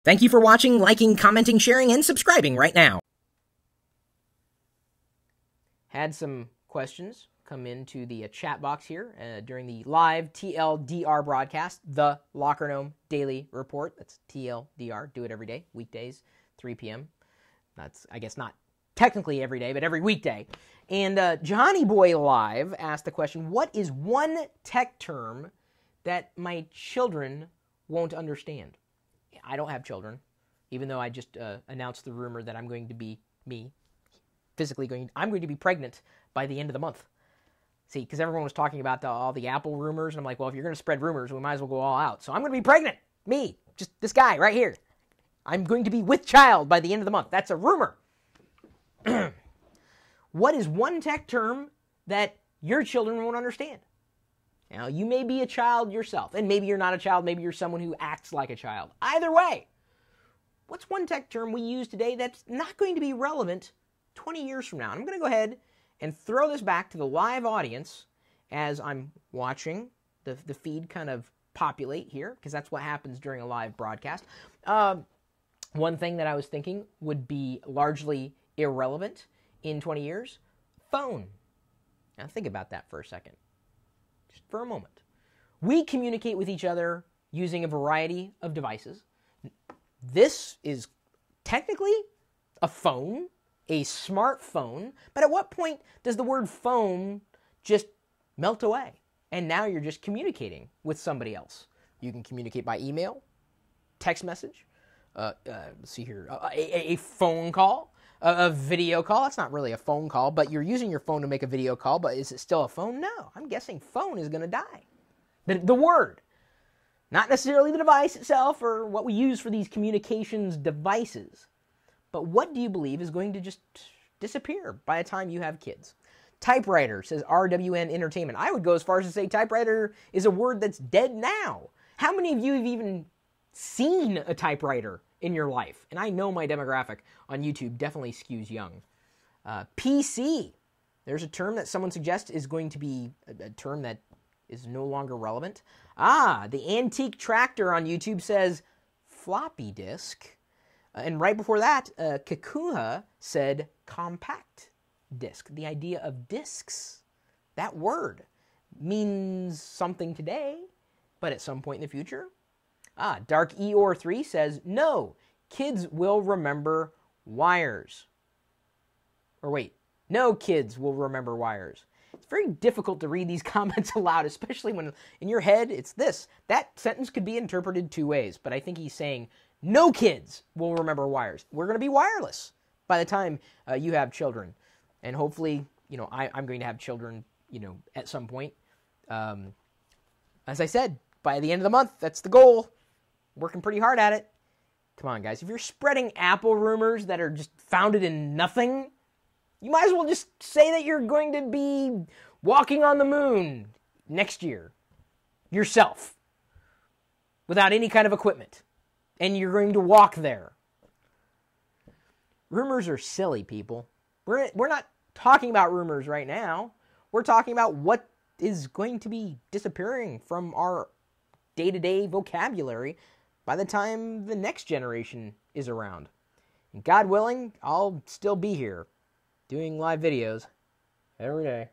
Thank you for watching, liking, commenting, sharing, and subscribing right now. Had some questions come into the chat box here during the live TLDR broadcast, the Locker Gnome Daily Report. That's TLDR. Do it every day, weekdays, 3 p.m. That's, I guess, not technically every day, but every weekday. And Johnny Boy Live asked the question, what is one tech term that my children won't understand? I don't have children, even though I just announced the rumor that I'm going to be I'm going to be pregnant by the end of the month. See, because everyone was talking about all the Apple rumors, and I'm like, well, if you're going to spread rumors, we might as well go all out. So I'm going to be pregnant. Me. Just this guy right here. I'm going to be with child by the end of the month. That's a rumor. What is one tech term that your children won't understand? Now, you may be a child yourself, and maybe you're not a child. Maybe you're someone who acts like a child. Either way, what's one tech term we use today that's not going to be relevant 20 years from now? And I'm going to go ahead and throw this back to the live audience as I'm watching the feed kind of populate here, because that's what happens during a live broadcast. One thing that I was thinking would be largely irrelevant in 20 years, phone. Now think about that for a second, just for a moment. We communicate with each other using a variety of devices. This is technically a phone, a smartphone, but at what point does the word phone just melt away? And now you're just communicating with somebody else. You can communicate by email, text message, let's see here, a phone call, a video call. That's not really a phone call, but you're using your phone to make a video call, but is it still a phone? No, I'm guessing phone is going to die. The word, not necessarily the device itself or what we use for these communications devices. But what do you believe is going to just disappear by the time you have kids? Typewriter, says RWN Entertainment. I would go as far as to say typewriter is a word that's dead now. How many of you have even seen a typewriter in your life? And I know my demographic on YouTube definitely skews young. PC. There's a term that someone suggests is going to be a term that is no longer relevant. The Antique Tractor on YouTube says floppy disk. And right before that, Kakuha said compact disc. The idea of discs, that word, means something today, but at some point in the future. Dark Eeyore3 says, no, kids will remember wires. Or wait, no kids will remember wires. It's very difficult to read these comments aloud, especially when in your head it's this. That sentence could be interpreted two ways, but I think he's saying no kids will remember wires. We're going to be wireless by the time you have children. And hopefully, I'm going to have children, at some point. As I said, by the end of the month, that's the goal. Working pretty hard at it. Come on, guys. If you're spreading Apple rumors that are just founded in nothing, you might as well just say that you're going to be walking on the moon next year yourself without any kind of equipment. And you're going to walk there. Rumors are silly, people. We're not talking about rumors right now. We're talking about what is going to be disappearing from our day-to-day vocabulary by the time the next generation is around. And God willing, I'll still be here doing live videos every day.